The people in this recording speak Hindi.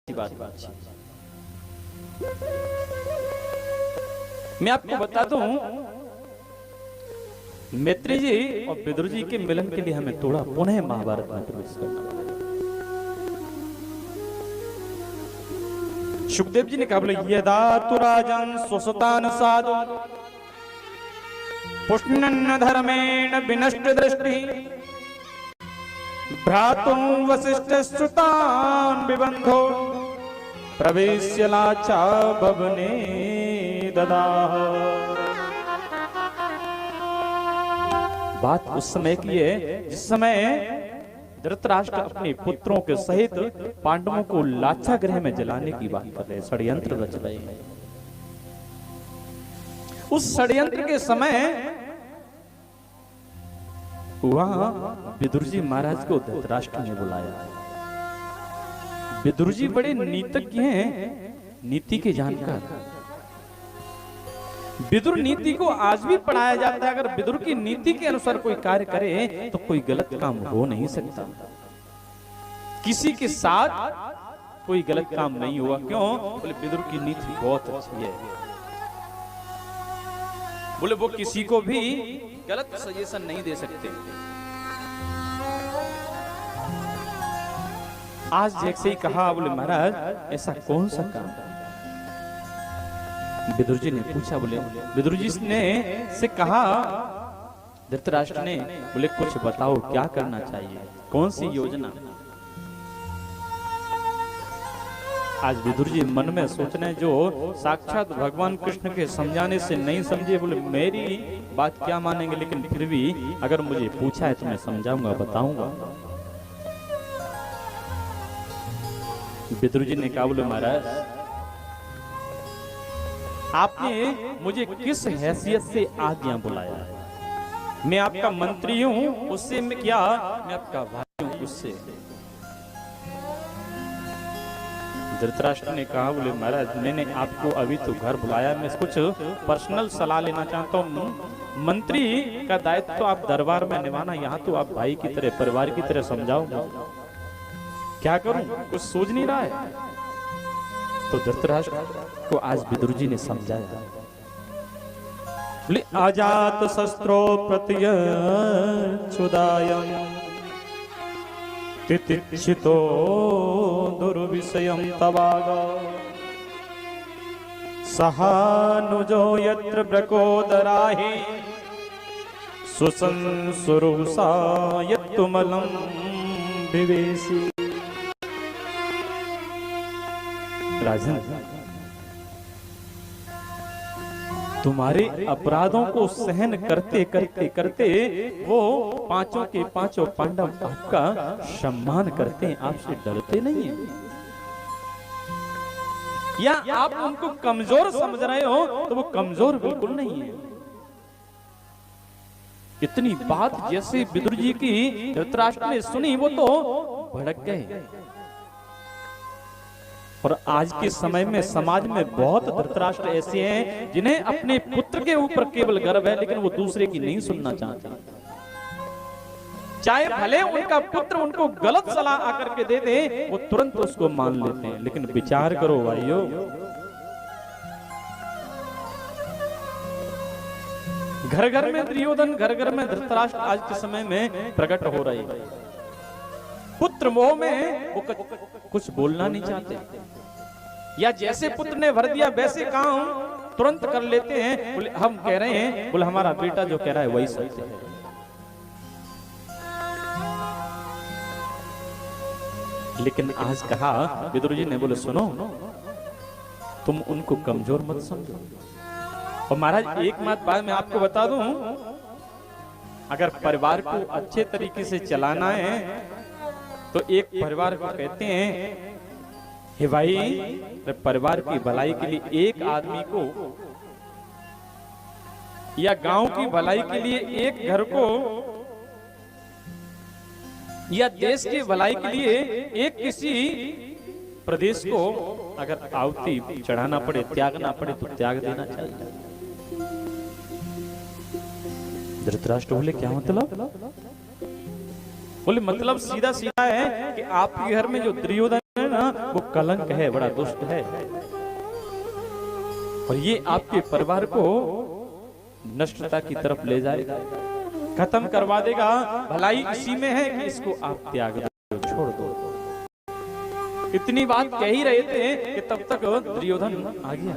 बात मैं आपको बता दूं, मैत्री जी और विदुर जी के मिलन के लिए हमें थोड़ा पुनः महाभारत में प्रवेश करना पड़ेगा। सुखदेव जी ने कहा बोले यदा तु राजन स्वसतान साधु पुष्णन्न धर्मेण विनष्ट दृष्टि भ्रातुं वसिष्ठ श्रुतान विबंधो प्रवेश्य लाचा भवने ददाह। बात उस समय की है जिस समय धृतराष्ट्र अपने पुत्रों के सहित पांडवों को लाचा गृह में जलाने की बात कर रहे, षड्यंत्र रच रहे हैं। उस षड्यंत्र के समय वहां विदुर जी महाराज को धृतराष्ट्र ने बुलाया। विदुर जी बड़े नीतिज्ञ हैं, नीति के जानकार। विदुर नीति को आज भी पढ़ाया जाता है। अगर विदुर की नीति के अनुसार कोई कार्य करे तो कोई गलत काम हो नहीं सकता। किसी के साथ कोई गलत काम नहीं हुआ। क्यों? बोले विदुर की नीति बहुत अच्छी है। बोले वो किसी को भी गलत सजेशन नहीं दे सकते। आज जैसे ही कहा, बोले महाराज ऐसा कौन सा काम? विदुर जी ने पूछा, बोले विदुर जी ने से कहा धृतराष्ट्र ने, बोले कुछ बताओ क्या करना चाहिए, कौन सी योजना? आज विदुर जी मन में सोच रहे जो साक्षात भगवान कृष्ण के समझाने से नहीं समझे। बोले मेरी बात क्या मानेंगे, लेकिन फिर भी अगर मुझे पूछा है तो मैं समझाऊंगा, बताऊंगा। विदुर जी ने कहा, बोले महाराज आपने मुझे किस हैसियत से आज्ञा बुलाया है? मैं आपका मंत्री हूं, उससे मैं क्या, मैं आपका भाई हूं, उससे। धृतराष्ट्र ने कहा, बोले महाराज मैंने आपको अभी तो घर बुलाया, मैं कुछ पर्सनल सलाह लेना चाहता हूं। मंत्री का दायित्व तो आप दरबार में निभाना, यहाँ तो आप भाई की तरह, परिवार की तरह समझाओ। क्या करूं, कुछ सोच नहीं रहा है। तो धृतराष्ट्र को आज विदुर जी ने समझाया। बोले आजात शस्त्रो प्रत्यक्षुदायं तितिक्षितो दुर्विषयं तवाग सहानुजो यत्र ब्रकोदराहि सुसंसुरुषा यत्तुमलं विवेशी। राजन तुम्हारे अपराधों को सहन करते करते करते वो पांचों के पांचों पांडव आपका सम्मान करते हैं, आपसे डरते नहीं हैं। या आप उनको कमजोर समझ रहे हो तो वो कमजोर बिल्कुल नहीं है। इतनी बात जैसे विदुर जी की धृतराष्ट्र ने सुनी, वो तो भड़क गए। और आज के समय में समाज में बहुत धृतराष्ट्र ऐसे हैं जिन्हें अपने पुत्र के ऊपर केवल गर्व है, लेकिन वो दूसरे की नहीं सुनना चाहते। चाहे भले उनका पुत्र उनको गलत सलाह आकर के दे दे, वो तुरंत उसको मान लेते हैं। लेकिन विचार करो भाइयों, घर घर में दुर्योधन, घर घर में धृतराष्ट्र आज के समय में प्रकट हो रहे हैं। पुत्र मोह में वो कुछ बोलना नहीं चाहते, या जैसे पुत्र ने भर दिया वैसे काम तुरंत कर लेते हैं। बोले हम कह रहे हैं, बोले हमारा बेटा जो कह रहा है वही सत्य है। लेकिन आज कहा विदुर जी ने, बोले सुनो तुम उनको कमजोर मत समझो। और महाराज एक बात मैं आपको बता दूं, अगर परिवार को अच्छे तरीके से चलाना है तो एक परिवार को कहते हैं, हे भाई परिवार की भलाई के लिए एक आदमी को, या गांव की भलाई के लिए एक घर को, या देश की भलाई के लिए एक किसी प्रदेश को अगर आहुति चढ़ाना पड़े, त्यागना पड़े तो त्याग देना चाहिए। धृतराष्ट्र बोले क्या मतलब? बोले मतलब सीधा सीधा है कि आपके घर में जो दुर्योधन है ना, ना वो कलंक है, बड़ा दुष्ट है, और ये आपके परिवार को नष्टता की तरफ ले जाएगा, खत्म करवा देगा। भलाई इसी में है कि इसको आप त्याग दो, छोड़ दो। इतनी बात कह ही रहे थे कि तब तक दुर्योधन आ गया।